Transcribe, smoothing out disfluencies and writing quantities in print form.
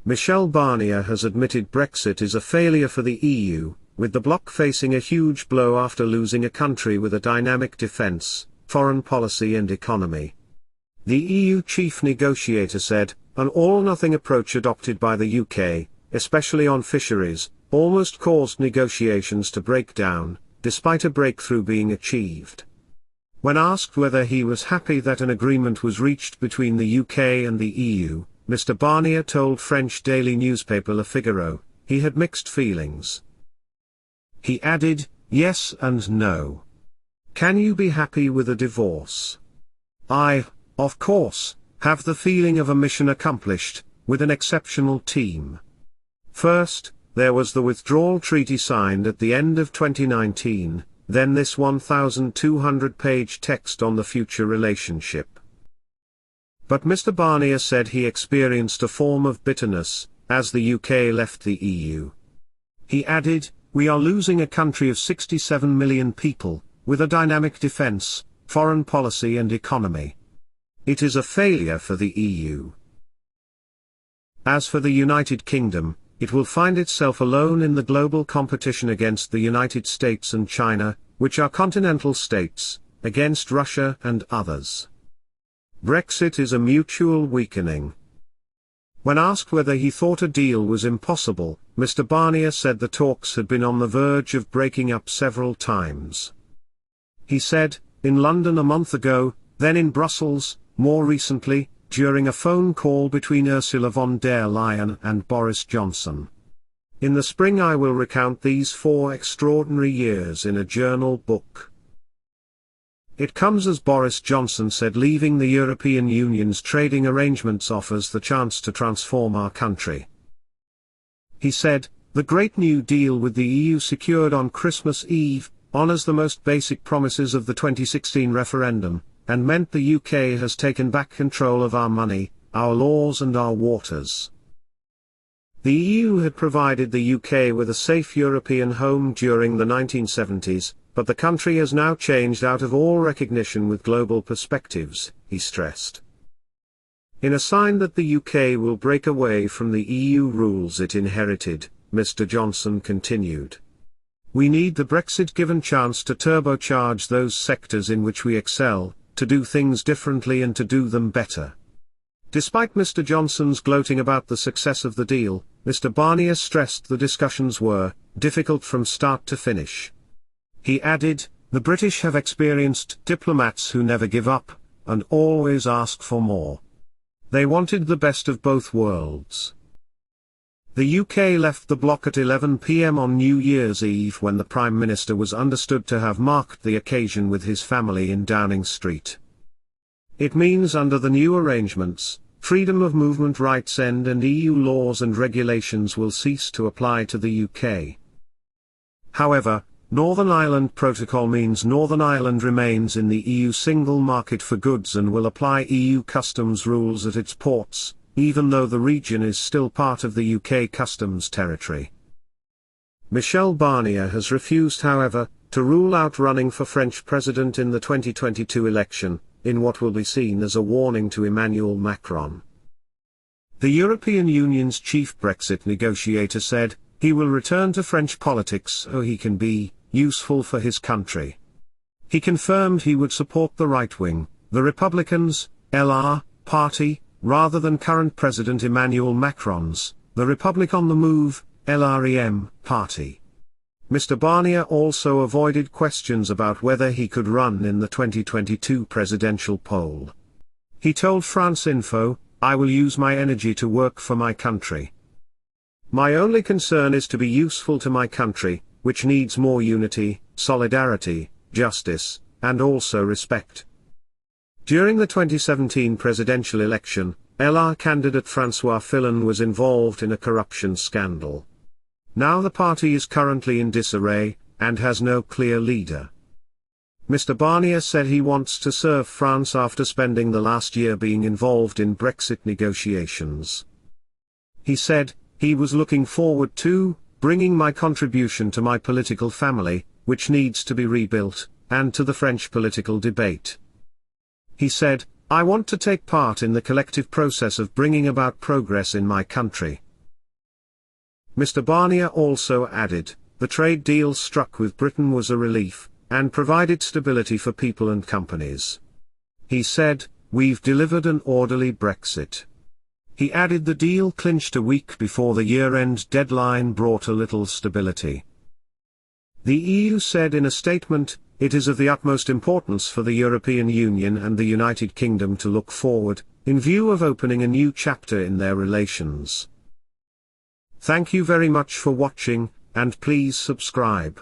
Michel Barnier has admitted Brexit is a failure for the EU, with the bloc facing a huge blow after losing a country with a dynamic defence, foreign policy and economy. The EU chief negotiator said, "An all-nothing approach adopted by the UK, especially on fisheries, almost caused negotiations to break down, despite a breakthrough being achieved." When asked whether he was happy that an agreement was reached between the UK and the EU, Mr. Barnier told French daily newspaper Le Figaro, he had mixed feelings. He added, "Yes and no. Can you be happy with a divorce? I, of course, have the feeling of a mission accomplished, with an exceptional team. First, there was the withdrawal treaty signed at the end of 2019, then this 1,200-page text on the future relationship." But Mr. Barnier said he experienced a form of bitterness, as the UK left the EU. He added, "We are losing a country of 67 million people, with a dynamic defence, foreign policy and economy. It is a failure for the EU." As for the United Kingdom, it will find itself alone in the global competition against the United States and China, which are continental states, against Russia and others. Brexit is a mutual weakening. When asked whether he thought a deal was impossible, Mr. Barnier said the talks had been on the verge of breaking up several times. He said, in London a month ago, then in Brussels, more recently, during a phone call between Ursula von der Leyen and Boris Johnson. In the spring I will recount these 4 extraordinary years in a journal book. It comes as Boris Johnson said leaving the European Union's trading arrangements offers the chance to transform our country. He said, "The Great New Deal with the EU secured on Christmas Eve, honours the most basic promises of the 2016 referendum, and meant the UK has taken back control of our money, our laws and our waters." The EU had provided the UK with a safe European home during the 1970s, but the country has now changed out of all recognition with global perspectives, he stressed. In a sign that the UK will break away from the EU rules it inherited, Mr. Johnson continued. "We need the Brexit-given chance to turbocharge those sectors in which we excel, to do things differently and to do them better." Despite Mr. Johnson's gloating about the success of the deal, Mr. Barnier stressed the discussions were difficult from start to finish. He added, "The British have experienced diplomats who never give up, and always ask for more. They wanted the best of both worlds." The UK left the bloc at 11 p.m. on New Year's Eve when the Prime Minister was understood to have marked the occasion with his family in Downing Street. It means under the new arrangements, freedom of movement rights end and EU laws and regulations will cease to apply to the UK. However, Northern Ireland Protocol means Northern Ireland remains in the EU single market for goods and will apply EU customs rules at its ports, even though the region is still part of the UK customs territory. Michel Barnier has refused, however, to rule out running for French president in the 2022 election, in what will be seen as a warning to Emmanuel Macron. The European Union's chief Brexit negotiator said, he will return to French politics so he can be useful for his country. He confirmed he would support the right wing, the Republicans, LR, party, rather than current President Emmanuel Macron's, the Republic on the Move, LREM, party. Mr. Barnier also avoided questions about whether he could run in the 2022 presidential poll. He told France Info, "I will use my energy to work for my country. My only concern is to be useful to my country, which needs more unity, solidarity, justice, and also respect." During the 2017 presidential election, LR candidate François Fillon was involved in a corruption scandal. Now the party is currently in disarray, and has no clear leader. Mr. Barnier said he wants to serve France after spending the last year being involved in Brexit negotiations. He said, he was looking forward to bringing my contribution to my political family, which needs to be rebuilt, and to the French political debate. He said, I want to take part in the collective process of bringing about progress in my country, Mr. Barnier also added, the trade deal struck with Britain was a relief, and provided stability for people and companies. He said, "We've delivered an orderly Brexit." He added the deal clinched a week before the year-end deadline brought a little stability. The EU said in a statement, "It is of the utmost importance for the European Union and the United Kingdom to look forward, in view of opening a new chapter in their relations." Thank you very much for watching, and please subscribe.